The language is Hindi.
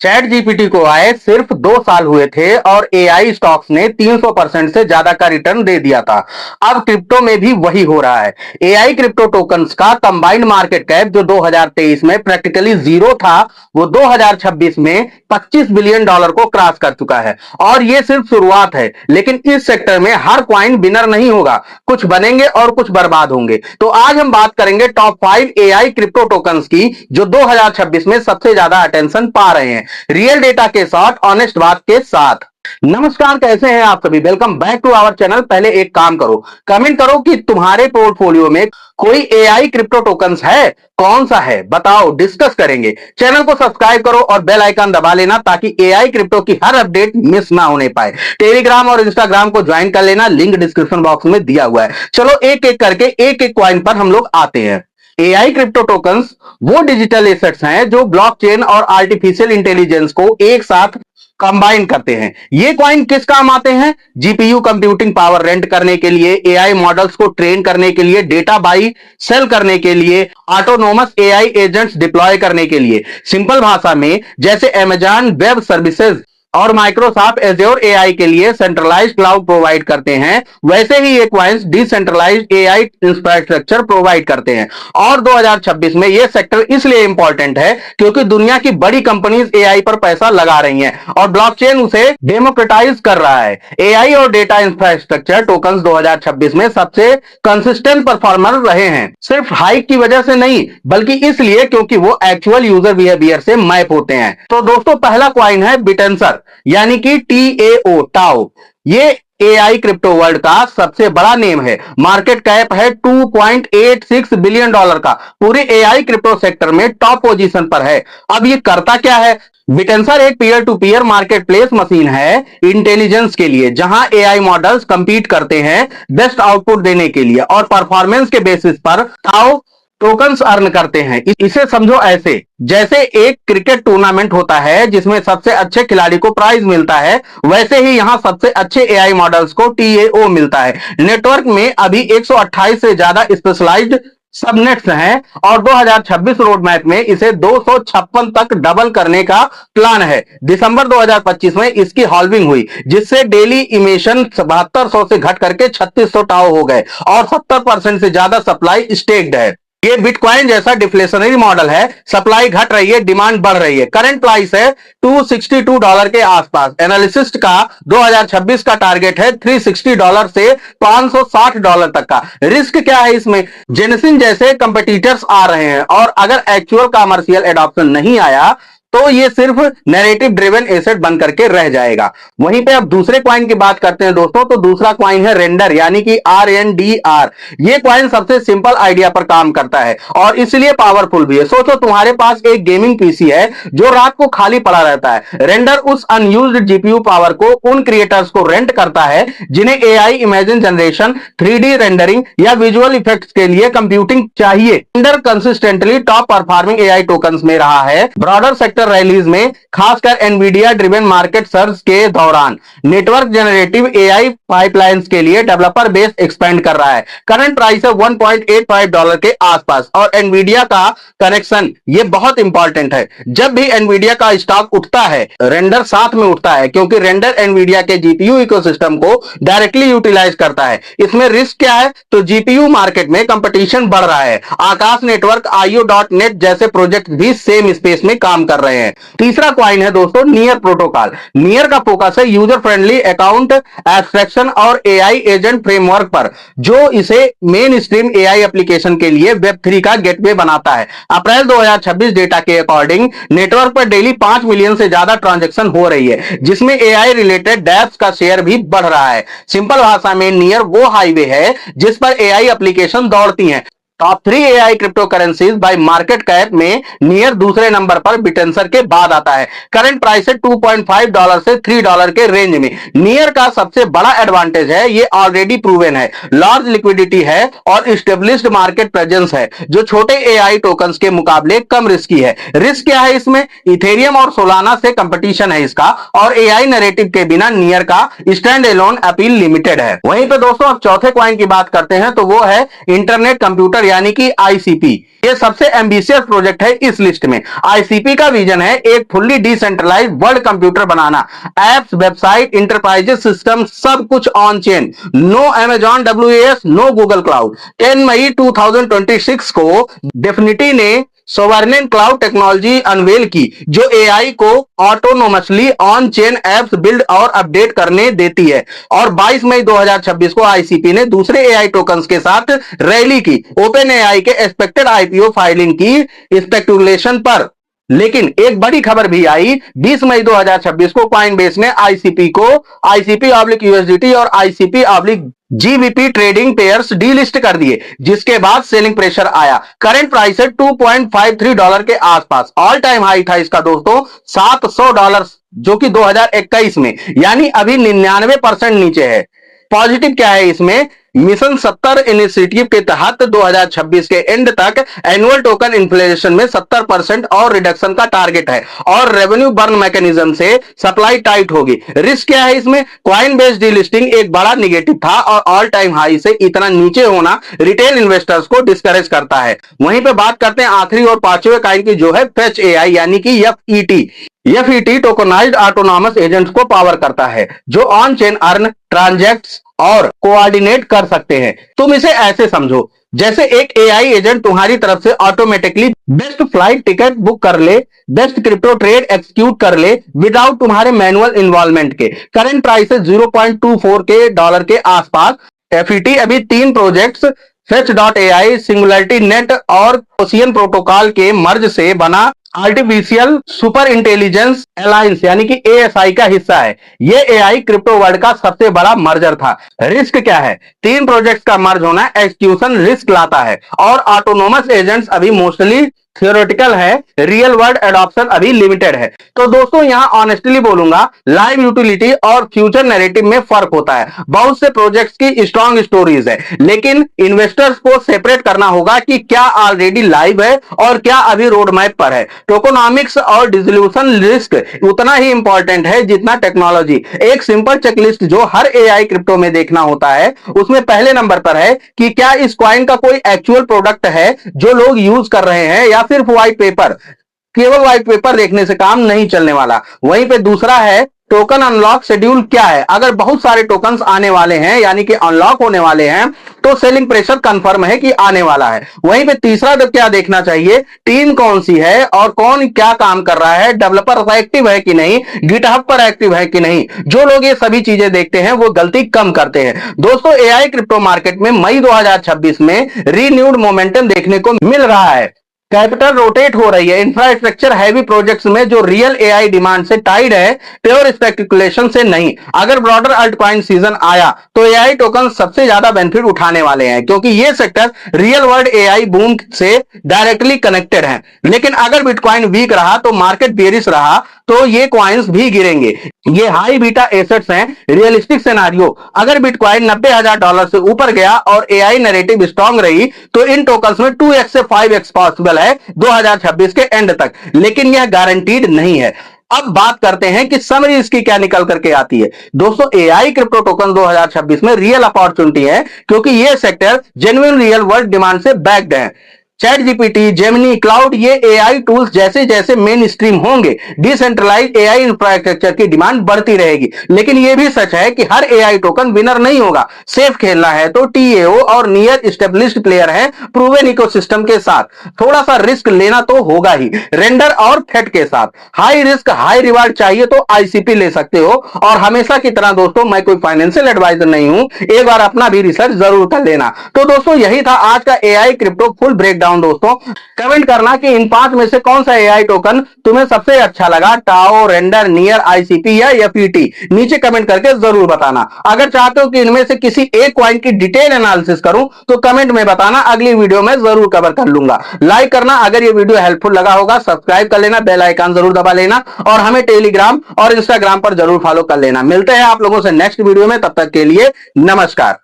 चैट जीपीटी को आए सिर्फ 2 साल हुए थे और एआई स्टॉक्स ने 300% से ज्यादा का रिटर्न दे दिया था। अब क्रिप्टो में भी वही हो रहा है। एआई क्रिप्टो टोकन्स का कंबाइंड मार्केट कैप जो 2023 में प्रैक्टिकली जीरो था, वो 2026 में $25 बिलियन को क्रॉस कर चुका है। और ये सिर्फ शुरुआत है, लेकिन इस सेक्टर में हर क्वाइन विनर नहीं होगा, कुछ बनेंगे और कुछ बर्बाद होंगे। तो आज हम बात करेंगे टॉप 5 एआई क्रिप्टो टोकन्स की जो 2026 में सबसे ज्यादा अटेंशन पा रहे हैं, रियल डेटा के साथ, ऑनेस्ट बात के साथ। नमस्कार, कैसे हैं आप सभी? Welcome back to our channel. पहले एक काम करो, कमेंट करो कि तुम्हारे पोर्टफोलियो में कोई एआई क्रिप्टो टोकन्स है, कौन सा है बताओ, डिस्कस करेंगे। चैनल को सब्सक्राइब करो और बेल आइकन दबा लेना ताकि एआई क्रिप्टो की हर अपडेट मिस ना होने पाए। टेलीग्राम और इंस्टाग्राम को ज्वाइन कर लेना, लिंक डिस्क्रिप्शन बॉक्स में दिया हुआ है। चलो एक एक करके एक एक क्वाइन पर हम लोग आते हैं। एआई क्रिप्टो टोकन्स वो डिजिटल एसेट्स हैं जो ब्लॉकचेन और आर्टिफिशियल इंटेलिजेंस को एक साथ कंबाइन करते हैं। ये क्वाइन किस काम आते हैं? जीपीयू कंप्यूटिंग पावर रेंट करने के लिए, एआई मॉडल्स को ट्रेन करने के लिए, डेटा बाई सेल करने के लिए, ऑटोनोमस एआई एजेंट्स डिप्लॉय करने के लिए। सिंपल भाषा में, जैसे अमेजॉन वेब सर्विसेज और माइक्रोसॉफ्ट एज्योर एआई के लिए सेंट्रलाइज्ड क्लाउड प्रोवाइड करते हैं, वैसे ही ये coins decentralised AI infrastructure provide करते हैं। और 2026 में ये सेक्टर इसलिए इंपॉर्टेंट है क्योंकि दुनिया की बड़ी कंपनीज एआई पर पैसा लगा रही हैं और ब्लॉकचेन उसे डेमोक्रेटाइज कर रहा है। एआई और डेटा इंफ्रास्ट्रक्चर टोकन्स 2026 में सबसे कंसिस्टेंट परफॉर्मर रहे हैं, सिर्फ हाइक की वजह से नहीं, बल्कि इसलिए क्योंकि वो एक्चुअल यूजर बिहेवियर से मैप होते हैं। तो दोस्तों, पहला क्वाइन है बिटेंसर, यानी कि टीएओ, टाओ। ये एआई क्रिप्टो वर्ल्ड का सबसे बड़ा नेम है। मार्केट कैप है $2.86 बिलियन का। पूरे एआई क्रिप्टो सेक्टर में टॉप पोजीशन पर है। अब ये करता क्या है? बिटेंसर एक peer to peer market place machine है इंटेलिजेंस के लिए, जहां एआई मॉडल्स कंपीट करते हैं बेस्ट आउटपुट देने के लिए और परफॉर्मेंस के बेसिस पर टाओ टोकन्स अर्न करते हैं। इसे समझो ऐसे, जैसे एक क्रिकेट टूर्नामेंट होता है जिसमें सबसे अच्छे खिलाड़ी को प्राइज मिलता है, वैसे ही यहां सबसे अच्छे एआई मॉडल्स को टीएओ मिलता है। नेटवर्क में अभी 128 से ज्यादा स्पेशलाइज्ड सबनेट्स हैं और 2026 रोड मैप में इसे 256 तक डबल करने का प्लान है। दिसंबर 2025 में इसकी हॉल्विंग हुई, जिससे डेली इमिशन 7200 से घट करके 3600 टाओ हो गए और 70% से ज्यादा सप्लाई स्टेक्ड है। ये बिटकॉइन जैसा डिफ्लेशनरी मॉडल है, सप्लाई घट रही है, डिमांड बढ़ रही है। करंट प्राइस है $262 के आसपास। एनालिसिस्ट का 2026 का टारगेट है $360 से $560 तक का। रिस्क क्या है इसमें? जेनेसिस जैसे कंपटीटर्स आ रहे हैं और अगर एक्चुअल कमर्शियल एडॉप्शन नहीं आया तो ये सिर्फ नैरेटिव ड्रिवन एसेट बन करके रह जाएगा। वहीं पे अब दूसरे क्वाइन की बात करते हैं दोस्तों, तो दूसरा क्वाइन है रेंडर, यानी कि RNDR। ये क्वाइन सबसे सिंपल आइडिया पर काम करता है और इसलिए पावरफुल भी है। सोचो तुम्हारे पास एक गेमिंग पीसी है जो रात को खाली पड़ा रहता है। रेंडर उस अनयूज्ड जीपीयू पावर को उन क्रिएटर्स को रेंट करता है जिन्हें AI imagine generation, 3D rendering या विजुअल इफेक्ट्स के लिए कंप्यूटिंग चाहिए। Render consistently top performing AI tokens में रहा है ब्रॉडर सेक्टर रैलीज में, खासकर एनवीडिया ड्रिवन मार्केट सर्ज के दौरान। नेटवर्क जनरेटिव एआई पाइपलाइंस के लिए डेवलपर बेस एक्सपेंड कर रहा है। करंट प्राइस है $1.85 के आसपास और एनवीडिया का कनेक्शन ये बहुत इंपॉर्टेंट है। जब भी एनवीडिया का स्टॉक उठता है, रेंडर साथ में उठता है, क्योंकि रेंडर एनवीडिया के जीपीयू इकोसिस्टम को डायरेक्टली यूटिलाइज करता है। इसमें रिस्क क्या है? तो जीपीयू मार्केट में कंपटीशन बढ़ रहा है। आकाश नेटवर्क, IO.net जैसे प्रोजेक्ट भी सेम स्पेस में काम कर रहे हैं। तीसरा क्वाइन है दोस्तों नियर प्रोटोकॉल। नियर का फोकस है यूजर फ्रेंडली अकाउंट एब्स्ट्रैक्शन और एआई एजेंट फ्रेमवर्क पर, जो इसे मेन स्ट्रीम एआई एप्लीकेशन के लिए वेब3 का गेटवे बनाता है। अप्रैल 2026 डेटा के अकॉर्डिंग नेटवर्क पर डेली 5 मिलियन से ज्यादा ट्रांजैक्शन हो रही है, जिसमें एआई रिलेटेड डैप्स का शेयर भी बढ़ रहा है। सिंपल भाषा में, नियर वो हाईवे है जिस पर एआई एप्लीकेशन दौड़ती हैं। Top 3 AI crypto currencies bye market cap में नियर दूसरे नंबर पर बिटेंसर के बाद आता है। करंट प्राइस है $2.5 से $3 के रेंज में। नियर का सबसे बड़ा एडवांटेज है ये ऑलरेडी प्रूवन है, लार्ज लिक्विडिटी है और एस्टेब्लिश्ड मार्केट प्रेजेंस है, जो छोटे एआई टोकन्स के मुकाबले कम रिस्की है। रिस्क क्या है इसमें? इथेरियम और सोलाना से कंपटीशन है इसका और एआई नैरेटिव के बिना नियर का स्टैंड एलोन अपील लिमिटेड है। वहीं पे दोस्तों अब चौथे क्वाइन की बात करते हैं, तो वो है इंटरनेट कंप्यूटर यानी कि आईसीपी। ये सबसे एम्बिशियस प्रोजेक्ट है इस लिस्ट में। आईसीपी का विजन है एक फुल्ली डिसेंट्रलाइज्ड वर्ल्ड कंप्यूटर बनाना। एप्स, वेबसाइट, इंटरप्राइजेस सिस्टम सब कुछ on chain. No Amazon WAS, no Google cloud. 10 मई 2026 को डेफिनिटी ने सोवरेन क्लाउड टेक्नोलॉजी अनवेल की, जो एआई को autonomously on chain apps build और अपडेट करने देती है। और 22 मई 2026 को आईसीपी ने दूसरे एआई टोकन्स के साथ रैली की, ओपन एआई के एक्सपेक्टेड आईपीओ फाइलिंग की स्पेकुलेशन पर। लेकिन एक बड़ी खबर भी आई 20 मई 2026 को कॉइनबेस ने आईसीपी को आईसीपी/यूएसडीटी और आईसीपी/जीबीपी ट्रेडिंग पेयर्स डीलिस्ट कर दिए, जिसके बाद सेलिंग प्रेशर आया। करंट प्राइस है $2.53 के आसपास। ऑल टाइम हाई था इसका दोस्तों $700, जो कि 2021 में, यानी अभी 99% नीचे है। पॉजिटिव क्या है इसमें? मिशन 70 इनिशिएटिव के तहत 2026 के एंड तक एनुअल टोकन इन्फ्लेशन में 70% और रिडक्शन का टारगेट है, और रेवेन्यू बर्न मैकेनिज्म से सप्लाई टाइट होगी। रिस्क क्या है इसमें? कॉइन बेस्ड डीलिस्टिंग एक बड़ा निगेटिव था, और ऑल टाइम हाई से इतना नीचे होना रिटेल इन्वेस्टर्स को डिस्करेज करता है। वहीं पे बात करते हैं आखिरी और पांचवें कॉइन की, जो है फेच एआई यानी कि FET. FET tokenised autonomous agents को पावर करता है, जो ऑन चेन अर्न, ट्रांजैक्ट और कोऑर्डिनेट कर सकते हैं। तुम इसे ऐसे समझो जैसे एक एआई एजेंट तुम्हारी तरफ से automatically best flight ticket book कर ले, बेस्ट क्रिप्टो ट्रेड एक्सिक्यूट कर ले विदाउट तुम्हारे मैनुअल इन्वॉल्वमेंट के। करंट प्राइस है $0.24 के आसपास। एफईटी अभी 3 प्रोजेक्ट्स Fetch.ai, सिंगुलरिटी नेट और ओशियन प्रोटोकॉल के मर्ज से बना आर्टिफिशियल सुपर इंटेलिजेंस अलायंस यानी कि एएसआई का हिस्सा है। यह एआई क्रिप्टो वर्ल्ड का सबसे बड़ा मर्जर था। रिस्क क्या है? 3 प्रोजेक्ट्स का मर्ज होना एक्सक्यूशन रिस्क लाता है, और ऑटोनोमस एजेंट्स अभी मोस्टली थियोरेटिकल है, रियल वर्ल्ड एडॉप्शन अभी लिमिटेड है। तो दोस्तों यहां ऑनेस्टली बोलूंगा, लाइव यूटिलिटी और फ्यूचर नैरेटिव में फर्क होता है। बहुत से प्रोजेक्ट्स की स्ट्रॉन्ग स्टोरीज है, लेकिन इन्वेस्टर्स को सेपरेट करना होगा कि क्या ऑलरेडी लाइव है और क्या अभी रोड मैप पर है। टोकोनॉमिक्स और डिसोल्यूशन रिस्क उतना ही इंपॉर्टेंट है जितना टेक्नोलॉजी। एक सिंपल चेकलिस्ट जो हर एआई क्रिप्टो में देखना होता है, उसमें पहले नंबर पर है कि क्या इस कॉइन का कोई एक्चुअल प्रोडक्ट है जो लोग यूज कर रहे हैं, या सिर्फ व्हाइट पेपर। केवल व्हाइट पेपर देखने से काम नहीं चलने वाला। वहीं पे दूसरा है टोकन अनलॉक शेड्यूल क्या है। अगर बहुत सारे टोकन्स आने वाले हैं यानी कि अनलॉक होने वाले हैं, तो सेलिंग प्रेशर कंफर्म है कि आने वाला है। वहीं पे तीसरा तो क्या देखना चाहिए, टीम कौन सी है और कौन क्या काम कर रहा है, डेवलपर एक्टिव है कि नहीं, गिटहब पर एक्टिव है कि नहीं। जो लोग ये सभी चीजें देखते हैं वो गलती कम करते हैं। दोस्तों एआई क्रिप्टो मार्केट में मई 2026 में रीन्यूड मोमेंटम देखने को मिल रहा है। कैपिटल रोटेट हो रही है इंफ्रास्ट्रक्चर हैवी प्रोजेक्ट्स में, जो रियल एआई डिमांड से टाइड है, प्योर स्पेकुलेशन से नहीं। अगर ब्रॉडर अल्टकॉइन सीजन आया तो एआई टोकन सबसे ज्यादा बेनिफिट उठाने वाले हैं, क्योंकि ये sector real world AI boom से डायरेक्टली कनेक्टेड है। लेकिन अगर बिटकॉइन वीक रहा तो मार्केट बेरिश रहा तो ये कॉइन्स भी गिरेंगे। ये हाई बीटा एसेट्स हैं। रियलिस्टिक सिनेरियो, अगर बिटकॉइन $90,000 से ऊपर गया और एआई नैरेटिव स्ट्रांग रही तो इन टोकन्स में 2x से 5x पॉसिबल है 2026 के एंड तक, लेकिन यह गारंटीड नहीं है। अब बात करते हैं कि समरी इसकी क्या निकल करके आती है। दोस्तों एआई क्रिप्टो टोकन 2026 में रियल अपॉर्चुनिटी है, क्योंकि यह sector genuine real world demand से बैक्ड है। चैट जीपीटी, जेमिनी, क्लाउड, ये एआई टूल्स जैसे जैसे मेन स्ट्रीम होंगे, डिसेंट्रलाइज्ड एआई इंफ्रास्ट्रक्चर की डिमांड बढ़ती रहेगी। लेकिन यह भी सच है कि हर एआई टोकन विनर नहीं होगा। सेफ खेलना है तो टीएओ और नियर एस्टेब्लिश्ड प्लेयर हैं प्रूवन इकोसिस्टम के साथ। थोड़ा सा रिस्क लेना तो होगा ही, रेंडर और फेट के साथ। हाई रिस्क हाई रिवार्ड चाहिए तो आईसीपी ले सकते हो। और हमेशा की तरह दोस्तों मैं कोई फाइनेंशियल एडवाइजर नहीं हूं, एक बार अपना भी रिसर्च जरूर कर लेना। तो दोस्तों यही था आज का एआई क्रिप्टो फुल ब्रेकडाउन। दोस्तों कमेंट करना कि इन 5 में से कौन सा एआई टोकन तुम्हें सबसे अच्छा लगा, टाओ, रेंडर, नियर, आईसीपी या एफईटी। नीचे कमेंट करके जरूर बताना। अगर चाहते हो कि इनमें से किसी एक कॉइन की डिटेल एनालिसिस करूं तो कमेंट में बताना, अगली वीडियो में जरूर कवर कर लूंगा। लाइक करना अगर ये वीडियो हेल्पफुल लगा होगा, सब्सक्राइब कर लेना, बेल आइकन जरूर दबा लेना, और हमें टेलीग्राम और इंस्टाग्राम पर जरूर फॉलो कर लेना। मिलते हैं आप लोगों से नेक्स्ट वीडियो में, तब तक के लिए नमस्कार।